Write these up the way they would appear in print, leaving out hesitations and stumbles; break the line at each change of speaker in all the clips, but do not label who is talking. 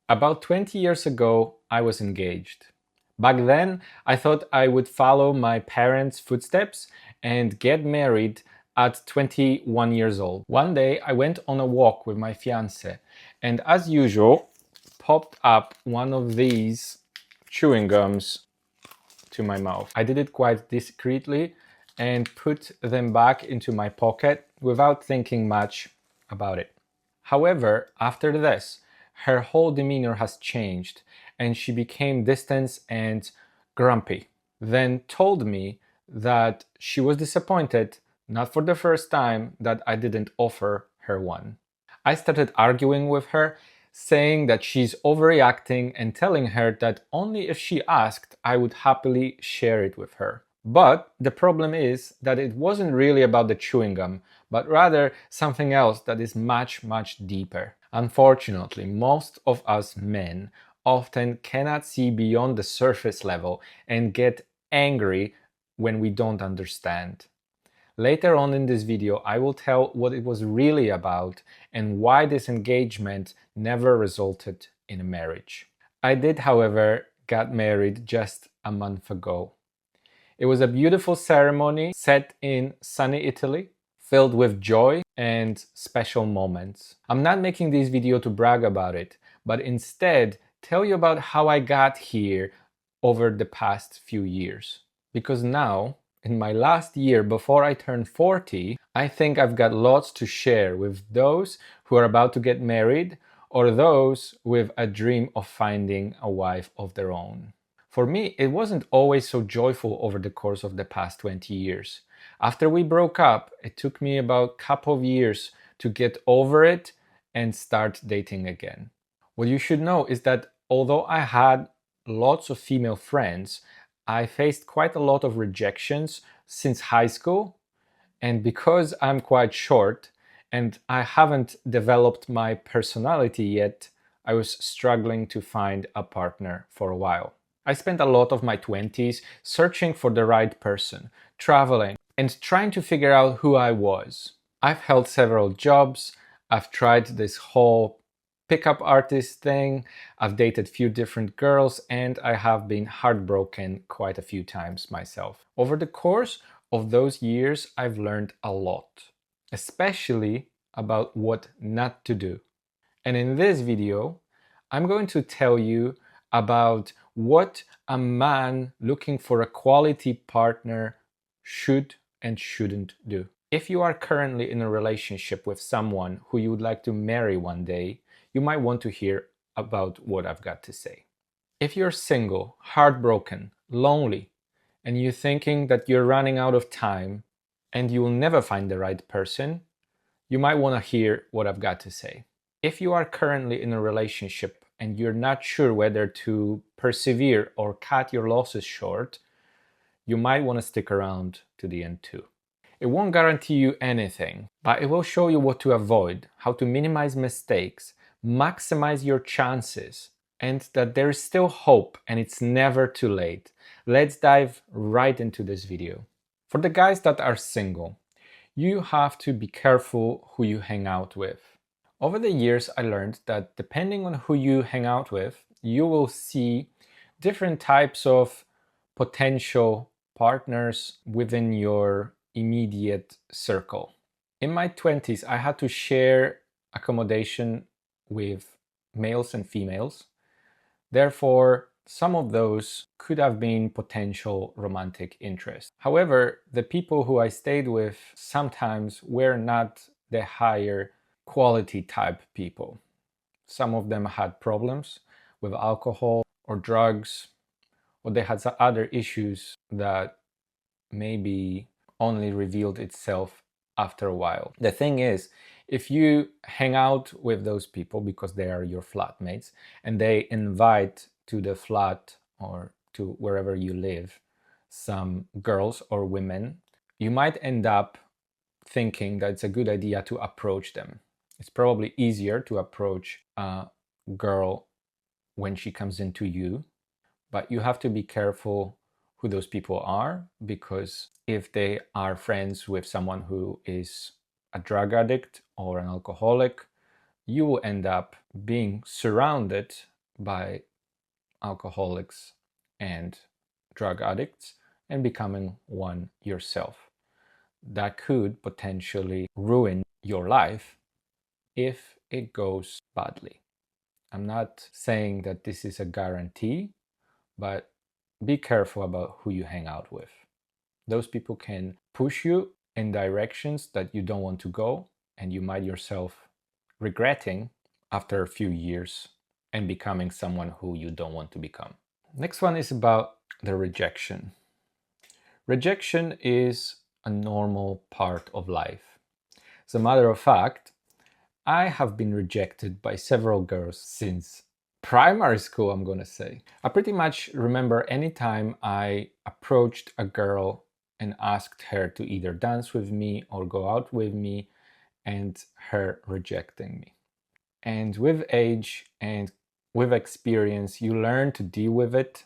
About 20 years ago, I was engaged. Back then, I thought I would follow my parents' footsteps and get married at 21 years old. One day, I went on a walk with my fiance, and as usual, popped up one of these chewing gums to my mouth. I did it quite discreetly and put them back into my pocket without thinking much about it. However, after this, her whole demeanor has changed and she became distant and grumpy. Then told me that she was disappointed, not for the first time, that I didn't offer her one. I started arguing with her, saying that she's overreacting and telling her that only if she asked, I would happily share it with her. But the problem is that it wasn't really about the chewing gum, but rather something else that is much, much deeper. Unfortunately, most of us men often cannot see beyond the surface level and get angry when we don't understand. Later on in this video, I will tell what it was really about and why this engagement never resulted in a marriage. I did, however, get married just a month ago. It was a beautiful ceremony set in sunny Italy, filled with joy and special moments. I'm not making this video to brag about it, but instead tell you about how I got here over the past few years. Because now, in my last year before I turned 40, I think I've got lots to share with those who are about to get married or those with a dream of finding a wife of their own. For me, it wasn't always so joyful over the course of the past 20 years. After we broke up, it took me about a couple of years to get over it and start dating again. What you should know is that although I had lots of female friends, I faced quite a lot of rejections since high school. And because I'm quite short and I haven't developed my personality yet, I was struggling to find a partner for a while. I spent a lot of my 20s searching for the right person, traveling, and trying to figure out who I was. I've held several jobs, I've tried this whole pickup artist thing, I've dated a few different girls, and I have been heartbroken quite a few times myself. Over the course of those years, I've learned a lot, especially about what not to do. And in this video, I'm going to tell you about what a man looking for a quality partner should and shouldn't do. If you are currently in a relationship with someone who you would like to marry one day, you might want to hear about what I've got to say. If you're single, heartbroken, lonely, and you're thinking that you're running out of time and you will never find the right person, you might want to hear what I've got to say. If you are currently in a relationship and you're not sure whether to persevere or cut your losses short, you might want to stick around to the end too. It won't guarantee you anything, but it will show you what to avoid, how to minimize mistakes, maximize your chances, and that there is still hope and it's never too late. Let's dive right into this video. For the guys that are single, you have to be careful who you hang out with. Over the years, I learned that depending on who you hang out with, you will see different types of potential partners within your immediate circle. In my 20s, I had to share accommodation with males and females. Therefore, some of those could have been potential romantic interests. However, the people who I stayed with sometimes were not the higher quality type people. Some of them had problems with alcohol or drugs, or they had some other issues that maybe only revealed itself after a while. The thing is, if you hang out with those people because they are your flatmates and they invite to the flat or to wherever you live some girls or women, you might end up thinking that it's a good idea to approach them. It's probably easier to approach a girl when she comes into you, but you have to be careful who those people are, because if they are friends with someone who is a drug addict or an alcoholic, you will end up being surrounded by alcoholics and drug addicts and becoming one yourself. That could potentially ruin your life if it goes badly. I'm not saying that this is a guarantee, but be careful about who you hang out with. Those people can push you in directions that you don't want to go, and you might yourself regretting after a few years and becoming someone who you don't want to become. Next one is about the rejection. Rejection is a normal part of life. As a matter of fact, I have been rejected by several girls since primary school, I'm gonna say. I pretty much remember any time I approached a girl and asked her to either dance with me or go out with me, and her rejecting me. And with age and with experience, you learn to deal with it.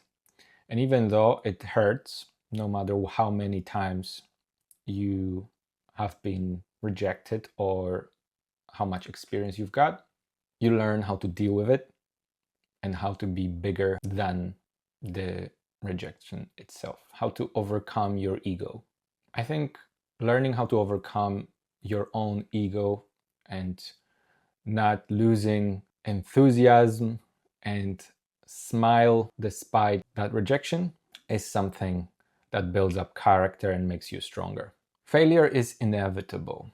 And even though it hurts, no matter how many times you have been rejected or how much experience you've got, you learn how to deal with it and how to be bigger than the rejection itself, how to overcome your ego. I think learning how to overcome your own ego and not losing enthusiasm and smile despite that rejection is something that builds up character and makes you stronger. Failure is inevitable.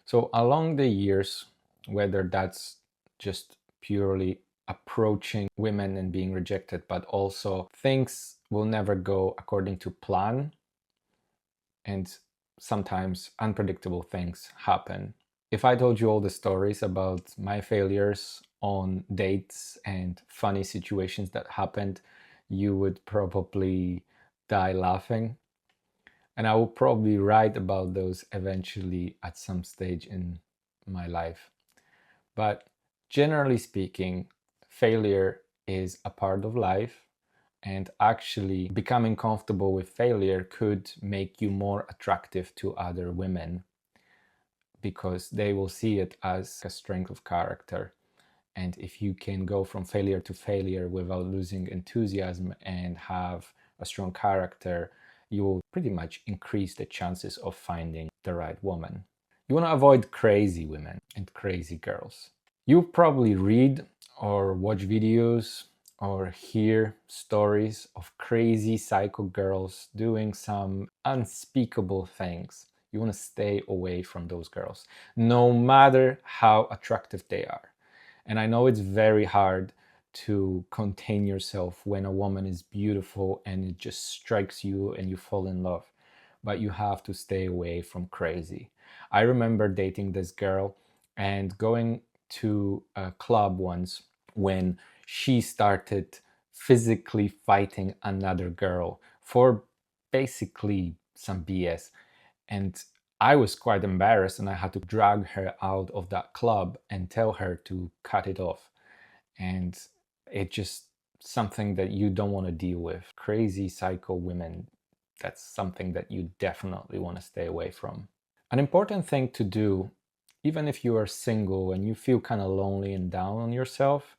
So along the years, whether that's just purely approaching women and being rejected, but also things will never go according to plan, and sometimes unpredictable things happen. If I told you all the stories about my failures on dates and funny situations that happened, you would probably die laughing. And I will probably write about those eventually at some stage in my life. But generally speaking, failure is a part of life, and actually becoming comfortable with failure could make you more attractive to other women because they will see it as a strength of character. And if you can go from failure to failure without losing enthusiasm and have a strong character, you will pretty much increase the chances of finding the right woman. You want to avoid crazy women and crazy girls. You probably read or watch videos or hear stories of crazy psycho girls doing some unspeakable things. You want to stay away from those girls, no matter how attractive they are. And I know it's very hard to contain yourself when a woman is beautiful and it just strikes you and you fall in love. But you have to stay away from crazy. I remember dating this girl and going to a club once when she started physically fighting another girl for basically some BS. And I was quite embarrassed and I had to drag her out of that club and tell her to cut it off. And it just something that you don't want to deal with. Crazy psycho women, that's something that you definitely want to stay away from. An important thing to do, even if you are single and you feel kind of lonely and down on yourself,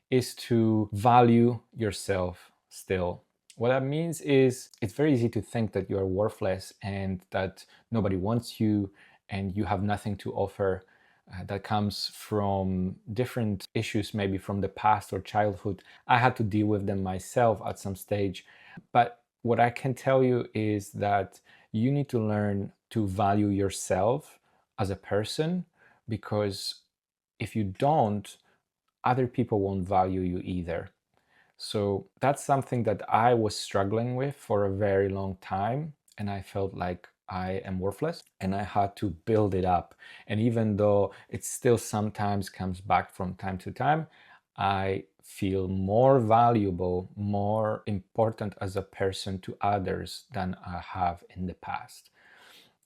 is to value yourself still. What that means is it's very easy to think that you are worthless and that nobody wants you and you have nothing to offer. That comes from different issues, maybe from the past or childhood. I had to deal with them myself at some stage. But what I can tell you is that you need to learn to value yourself as a person, because if you don't, other people won't value you either. So that's something that I was struggling with for a very long time, and I felt like I am worthless and I had to build it up. And even though it still sometimes comes back from time to time, I feel more valuable, more important as a person to others than I have in the past.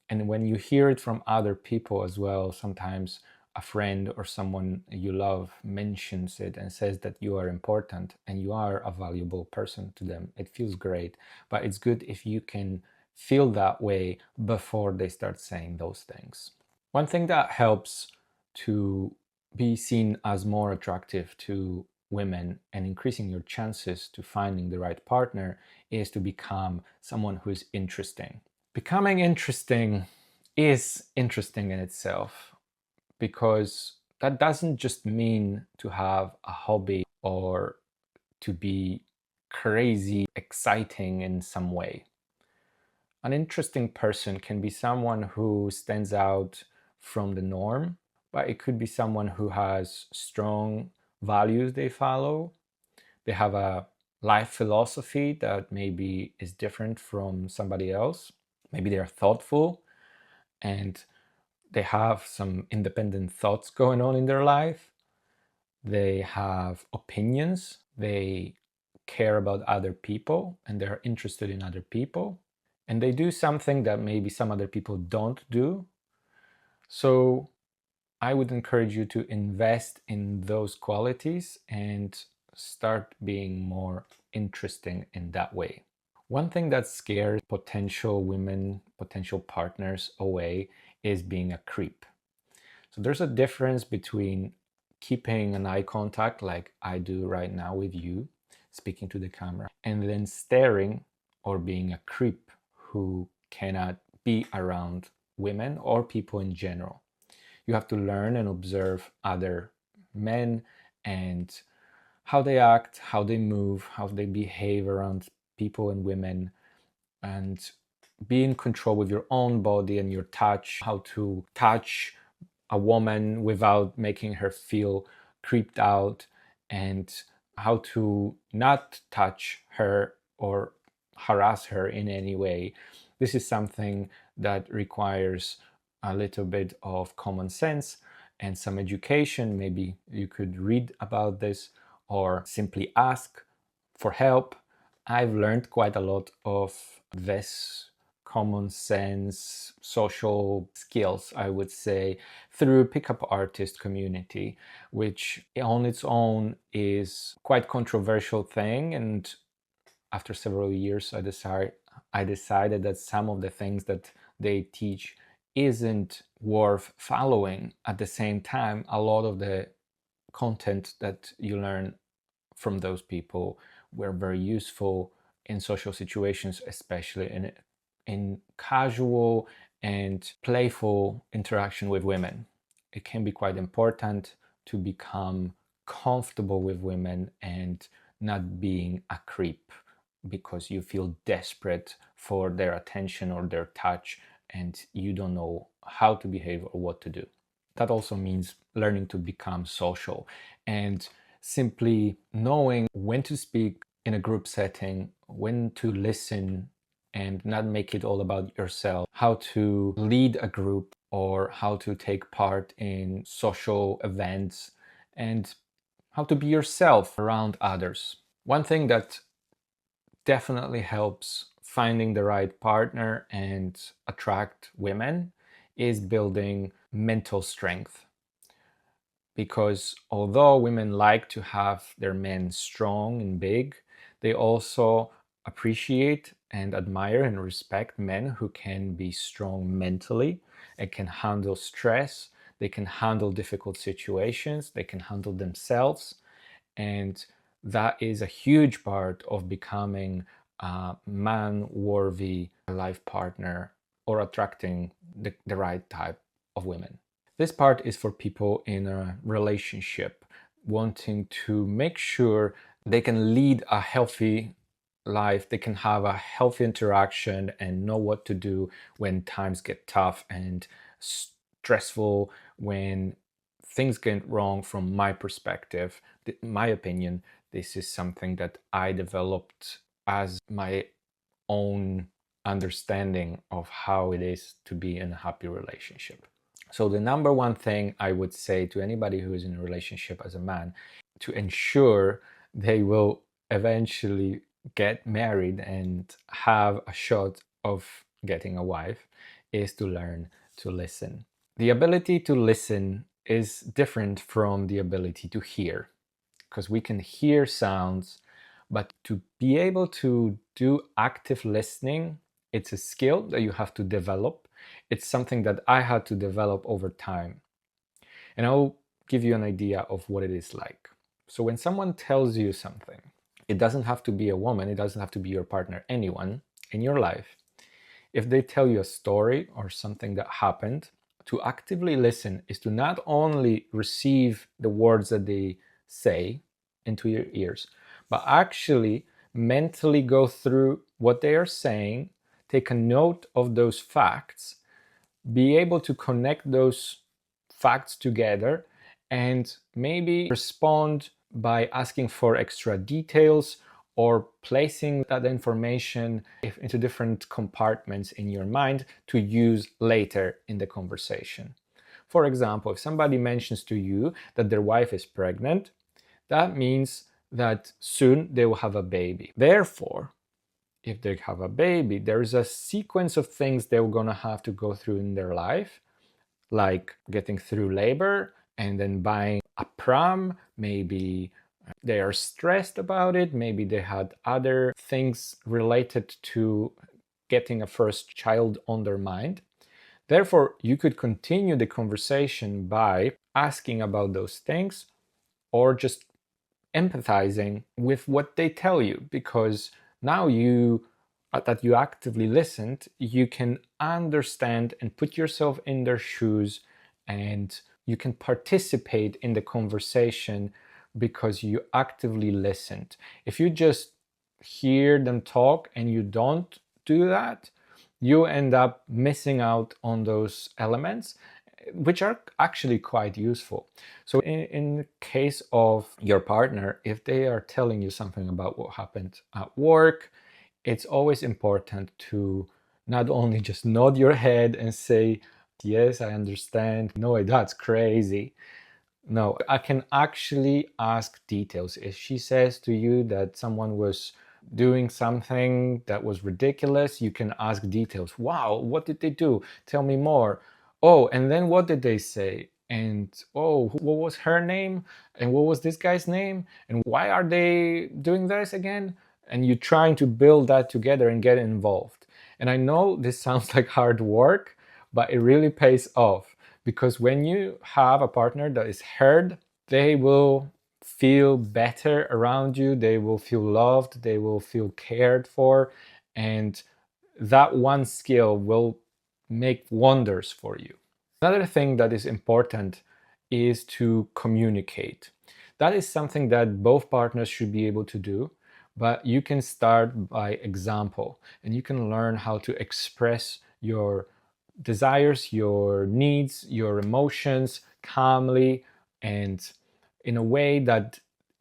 And when you hear it from other people as well, sometimes a friend or someone you love mentions it and says that you are important and you are a valuable person to them, it feels great. But it's good if you can feel that way before they start saying those things. One thing that helps to be seen as more attractive to women and increasing your chances to finding the right partner is to become someone who is interesting. Becoming interesting is interesting in itself, because that doesn't just mean to have a hobby or to be crazy exciting in some way. An interesting person can be someone who stands out from the norm, but it could be someone who has strong values they follow. They have a life philosophy that maybe is different from somebody else. Maybe they're thoughtful and they have some independent thoughts going on in their life. They have opinions. They care about other people and they're interested in other people. And they do something that maybe some other people don't do. So I would encourage you to invest in those qualities and start being more interesting in that way. One thing that scares potential women, potential partners away is being a creep. So there's a difference between keeping an eye contact like I do right now with you, speaking to the camera, and then staring or being a creep who cannot be around women or people in general. You have to learn and observe other men and how they act, how they move, how they behave around people and women, and be in control with your own body and your touch, how to touch a woman without making her feel creeped out, and how to not touch her or harass her in any way. This is something that requires a little bit of common sense and some education. Maybe you could read about this or simply ask for help. I've learned quite a lot of this common sense social skills, I would say, through pickup artist community, which on its own is quite controversial thing. And after several years I decided that some of the things that they teach isn't worth following. At the same time, a lot of the content that you learn from those people were very useful in social situations, especially in casual and playful interaction with women. It can be quite important to become comfortable with women and not being a creep because you feel desperate for their attention or their touch and you don't know how to behave or what to do. That also means learning to become social and simply knowing when to speak in a group setting, when to listen and not make it all about yourself, how to lead a group or how to take part in social events, and how to be yourself around others. One thing that definitely helps finding the right partner and attract women is building mental strength. Because although women like to have their men strong and big, they also appreciate and admire and respect men who can be strong mentally and can handle stress, they can handle difficult situations, they can handle themselves. And that is a huge part of becoming a man-worthy life partner or attracting the right type of women. This part is for people in a relationship wanting to make sure they can lead a healthy life, they can have a healthy interaction and know what to do when times get tough and stressful, when things get wrong. From my perspective, my opinion, this is something that I developed as my own understanding of how it is to be in a happy relationship. So the number one thing I would say to anybody who is in a relationship as a man, to ensure they will eventually get married and have a shot of getting a wife, is to learn to listen. The ability to listen is different from the ability to hear, because we can hear sounds, but to be able to do active listening, it's a skill that you have to develop. It's something that I had to develop over time. And I'll give you an idea of what it is like. So when someone tells you something, it doesn't have to be a woman, it doesn't have to be your partner, anyone in your life. If they tell you a story or something that happened, to actively listen is to not only receive the words that they say into your ears, but actually mentally go through what they are saying, take a note of those facts, be able to connect those facts together, and maybe respond by asking for extra details or placing that information into different compartments in your mind to use later in the conversation. For example, if somebody mentions to you that their wife is pregnant, that means that soon they will have a baby. Therefore, if they have a baby, there's a sequence of things they're going to have to go through in their life, like getting through labor and then buying a pram. Maybe they are stressed about it. Maybe they had other things related to getting a first child on their mind. Therefore, you could continue the conversation by asking about those things or just empathizing with what they tell you, because now that you actively listened, you can understand and put yourself in their shoes, and you can participate in the conversation because you actively listened. If you just hear them talk and you don't do that, you end up missing out on those elements, which are actually quite useful. So in the case of your partner, if they are telling you something about what happened at work, it's always important to not only just nod your head and say, yes, I understand. No, that's crazy. No, I can actually ask details. If she says to you that someone was doing something that was ridiculous, you can ask details. Wow, what did they do? Tell me more. Oh, and then what did they say? And oh, what was her name? And what was this guy's name? And why are they doing this again? And you're trying to build that together and get involved. And I know this sounds like hard work, but it really pays off, because when you have a partner that is heard, they will feel better around you, they will feel loved, they will feel cared for, and that one skill will make wonders for you. Another thing that is important is to communicate. That is something that both partners should be able to do, but you can start by example, and you can learn how to express your desires, your needs, your emotions calmly and in a way that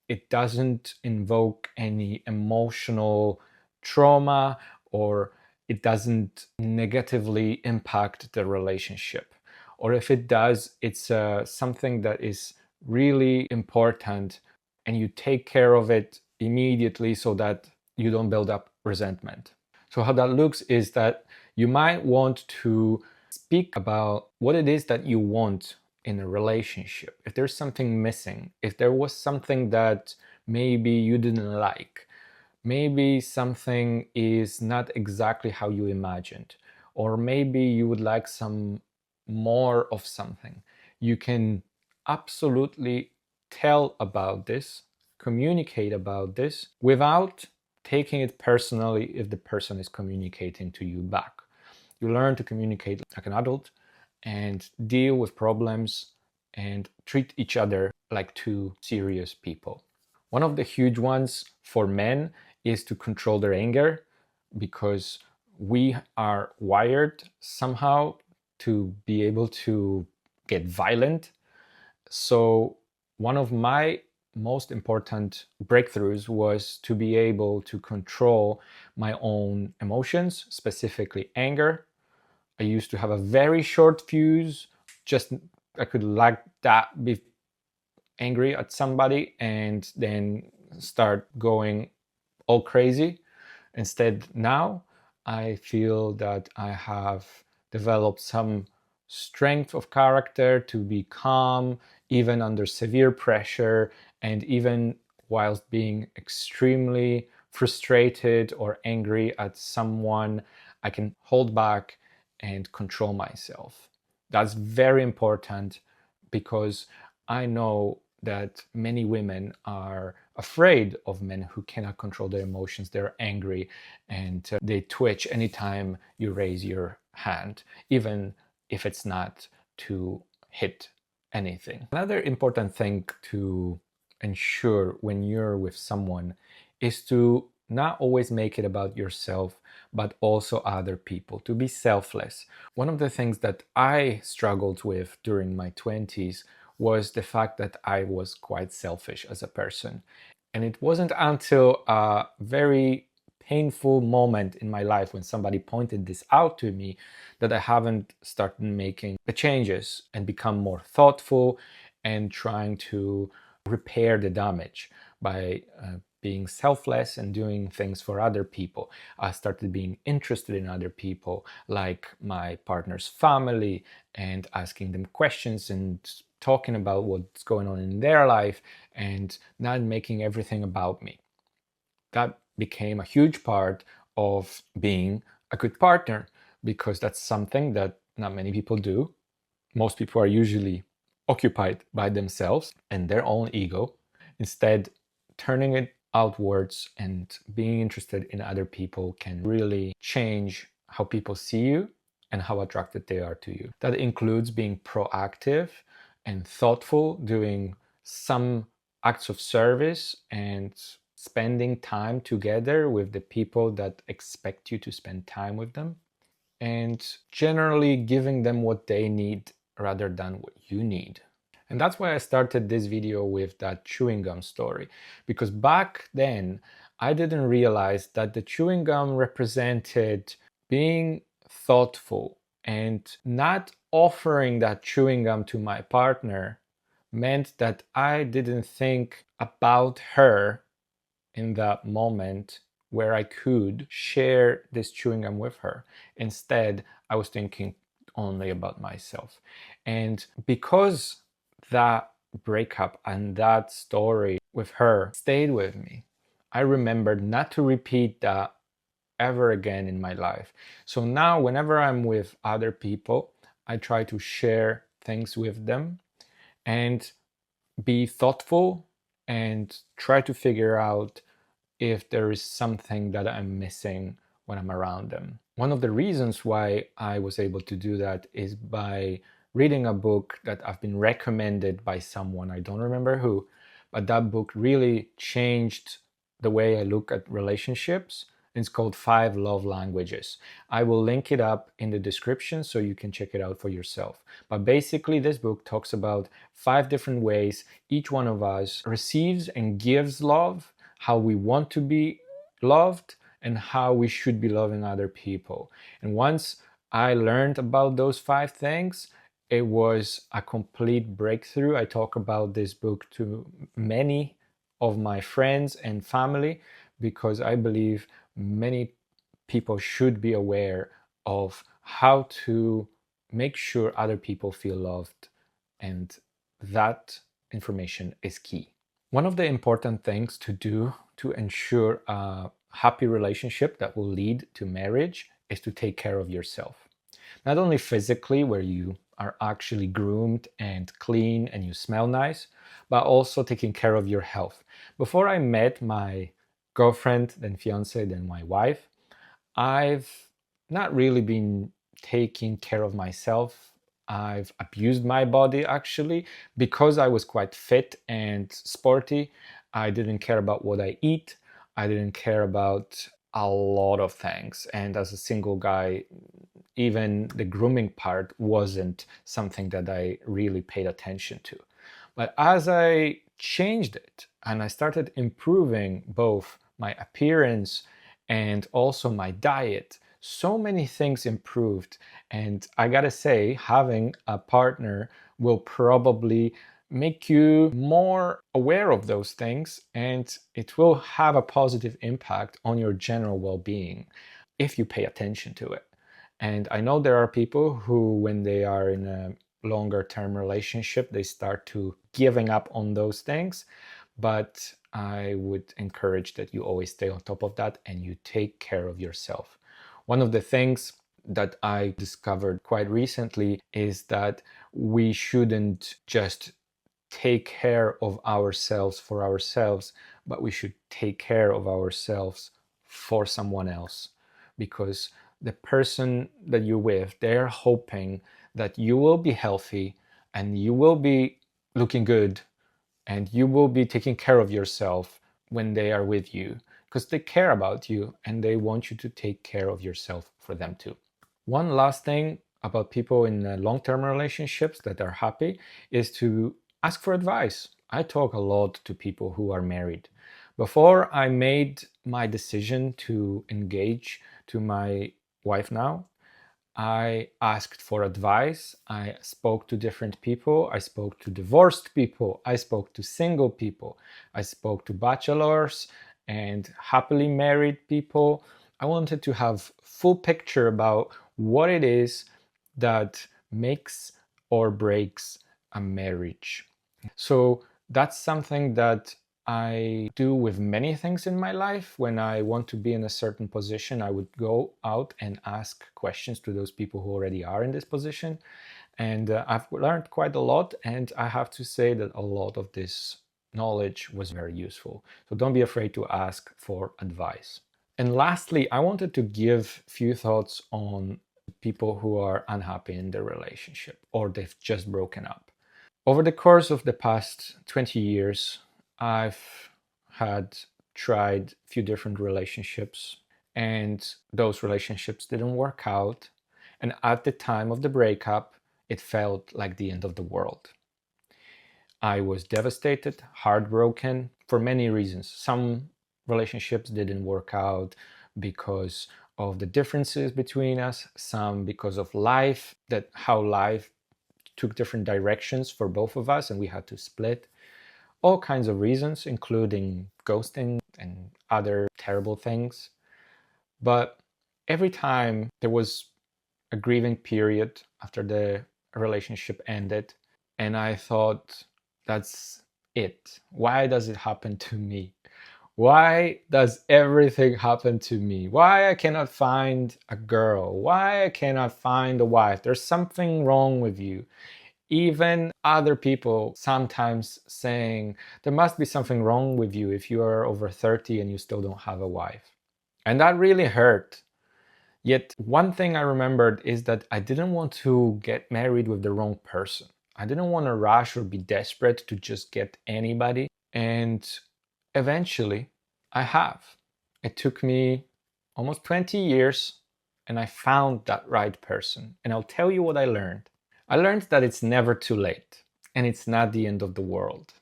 it doesn't invoke any emotional trauma, or it doesn't negatively impact the relationship. Or if it does, it's something that is really important, and you take care of it immediately so that you don't build up resentment. So how that looks is that you might want to speak about what it is that you want in a relationship. If there's something missing, if there was something that maybe you didn't like, maybe something is not exactly how you imagined, or maybe you would like some more of something, you can absolutely tell about this, communicate about this without taking it personally if the person is communicating to you back. You learn to communicate like an adult and deal with problems and treat each other like two serious people. One of the huge ones for men is to control their anger, because we are wired somehow to be able to get violent. So one of my most important breakthroughs was to be able to control my own emotions, specifically anger. I used to have a very short fuse. Just I could like that, be angry at somebody and then start going all crazy. Instead, now I feel that I have developed some strength of character to be calm even under severe pressure, and even whilst being extremely frustrated or angry at someone, I can hold back and control myself. That's very important, because I know that many women are afraid of men who cannot control their emotions. They're angry and they twitch anytime you raise your hand, even if it's not to hit anything. Another important thing to ensure when you're with someone is to not always make it about yourself, but also other people, to be selfless. One of the things that I struggled with during my 20s was the fact that I was quite selfish as a person. And it wasn't until a very painful moment in my life when somebody pointed this out to me that I haven't started making the changes and become more thoughtful and trying to repair the damage by being selfless and doing things for other people. I started being interested in other people, like my partner's family, and asking them questions and talking about what's going on in their life and not making everything about me. That became a huge part of being a good partner, because that's something that not many people do. Most people are usually occupied by themselves and their own ego. Instead, turning it outwards and being interested in other people can really change how people see you and how attracted they are to you. That includes being proactive and thoughtful, doing some acts of service and spending time together with the people that expect you to spend time with them, and generally giving them what they need rather than what you need. And that's why I started this video with that chewing gum story, because back then I didn't realize that the chewing gum represented being thoughtful, and not offering that chewing gum to my partner meant that I didn't think about her in that moment where I could share this chewing gum with her. Instead, I was thinking only about myself. And because that breakup and that story with her stayed with me, I remembered not to repeat that ever again in my life. So now, whenever I'm with other people, I try to share things with them and be thoughtful and try to figure out if there is something that I'm missing when I'm around them. One of the reasons why I was able to do that is by reading a book that I've been recommended by someone, I don't remember who, but that book really changed the way I look at relationships. It's called 5 Love Languages. I will link it up in the description so you can check it out for yourself. But basically, this book talks about 5 different ways each one of us receives and gives love, how we want to be loved, and how we should be loving other people. And once I learned about those 5 things, it was a complete breakthrough. I talk about this book to many of my friends and family because I believe many people should be aware of how to make sure other people feel loved, and that information is key. One of the important things to do to ensure a happy relationship that will lead to marriage is to take care of yourself. Not only physically, where you are actually groomed and clean and you smell nice, but also taking care of your health. Before I met my girlfriend, then fiance, then my wife, I've not really been taking care of myself. I've abused my body actually because I was quite fit and sporty. I didn't care about what I eat. I didn't care about a lot of things. And as a single guy, even the grooming part wasn't something that I really paid attention to. But as I changed it and I started improving both my appearance and also my diet, so many things improved. And I gotta say, having a partner will probably make you more aware of those things, and it will have a positive impact on your general well-being if you pay attention to it. And I know there are people who, when they are in a longer term relationship, they start to giving up on those things. But I would encourage that you always stay on top of that and you take care of yourself. One of the things that I discovered quite recently is that we shouldn't just take care of ourselves for ourselves, but we should take care of ourselves for someone else, because the person that you're with, they're hoping that you will be healthy and you will be looking good and you will be taking care of yourself when they are with you, because they care about you and they want you to take care of yourself for them too. One last thing about people in long-term relationships that are happy is to ask for advice. I talk a lot to people who are married. Before I made my decision to engage to my wife now, I asked for advice. I spoke to different people. I spoke to divorced people. I spoke to single people. I spoke to bachelors and happily married people. I wanted to have full picture about what it is that makes or breaks a marriage. So that's something that I do with many things in my life. When I want to be in a certain position, I would go out and ask questions to those people who already are in this position. And I've learned quite a lot. And I have to say that a lot of this knowledge was very useful. So don't be afraid to ask for advice. And lastly, I wanted to give a few thoughts on people who are unhappy in their relationship or they've just broken up. Over the course of the past 20 years, I've had tried a few different relationships, and those relationships didn't work out. And at the time of the breakup, it felt like the end of the world. I was devastated, heartbroken for many reasons. Some relationships didn't work out because of the differences between us, some because of life, that how life took different directions for both of us and we had to split. All kinds of reasons, including ghosting and other terrible things. But every time there was a grieving period after the relationship ended, and I thought, that's it. Why does it happen to me? Why does everything happen to me? Why I cannot find a girl? Why I cannot find a wife? There's something wrong with you. Even other people sometimes saying there must be something wrong with you if you are over 30 and you still don't have a wife. And that really hurt. Yet one thing I remembered is that I didn't want to get married with the wrong person. I didn't want to rush or be desperate to just get anybody. And eventually I have. It took me almost 20 years and I found that right person. And I'll tell you what I learned. I learned that it's never too late and it's not the end of the world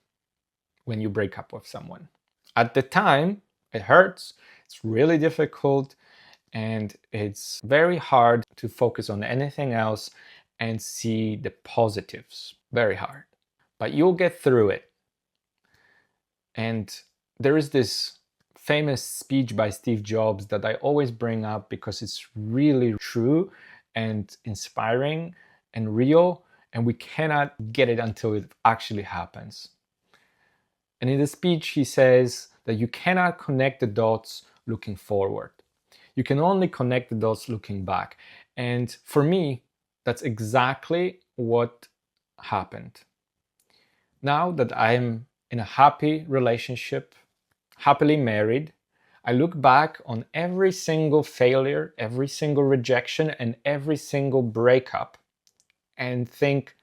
when you break up with someone. At the time, it hurts, it's really difficult, and it's very hard to focus on anything else and see the positives. Very hard. But you'll get through it. And there is this famous speech by Steve Jobs that I always bring up because it's really true and inspiring and real, and we cannot get it until it actually happens. And in the speech, he says that you cannot connect the dots looking forward. You can only connect the dots looking back. And for me, that's exactly what happened. Now that I'm in a happy relationship, happily married, I look back on every single failure, every single rejection, and every single breakup and think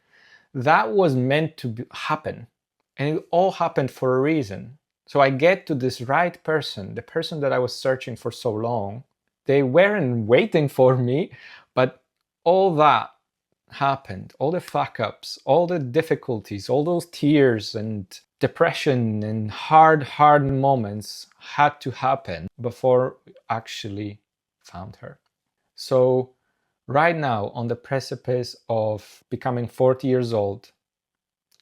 that was meant to happen. And it all happened for a reason. So I get to this right person, the person that I was searching for so long. They weren't waiting for me, but all that happened, all the fuck ups, all the difficulties, all those tears and depression and hard moments had to happen before we actually found her. So right now, on the precipice of becoming 40 years old,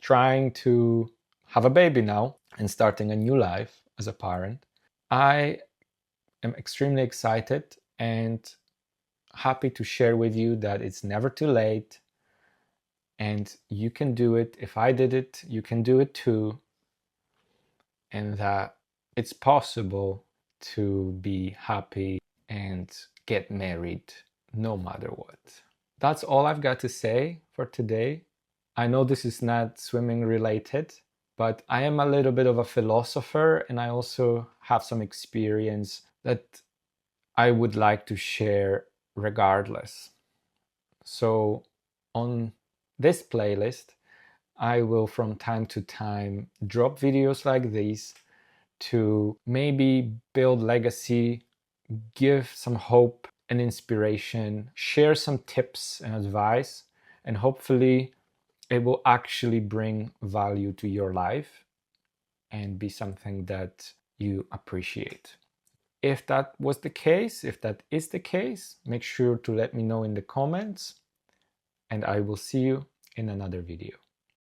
trying to have a baby now and starting a new life as a parent, I am extremely excited and happy to share with you that it's never too late and you can do it. If I did it, you can do it too. And that it's possible to be happy and get married no matter what. That's all I've got to say for today. I know this is not swimming related, but I am a little bit of a philosopher, and I also have some experience that I would like to share regardless. So on this playlist, I will from time to time drop videos like these to maybe build legacy, give some hope and inspiration, share some tips and advice, and hopefully it will actually bring value to your life and be something that you appreciate. If that was the case, if that is the case, make sure to let me know in the comments, and I will see you in another video.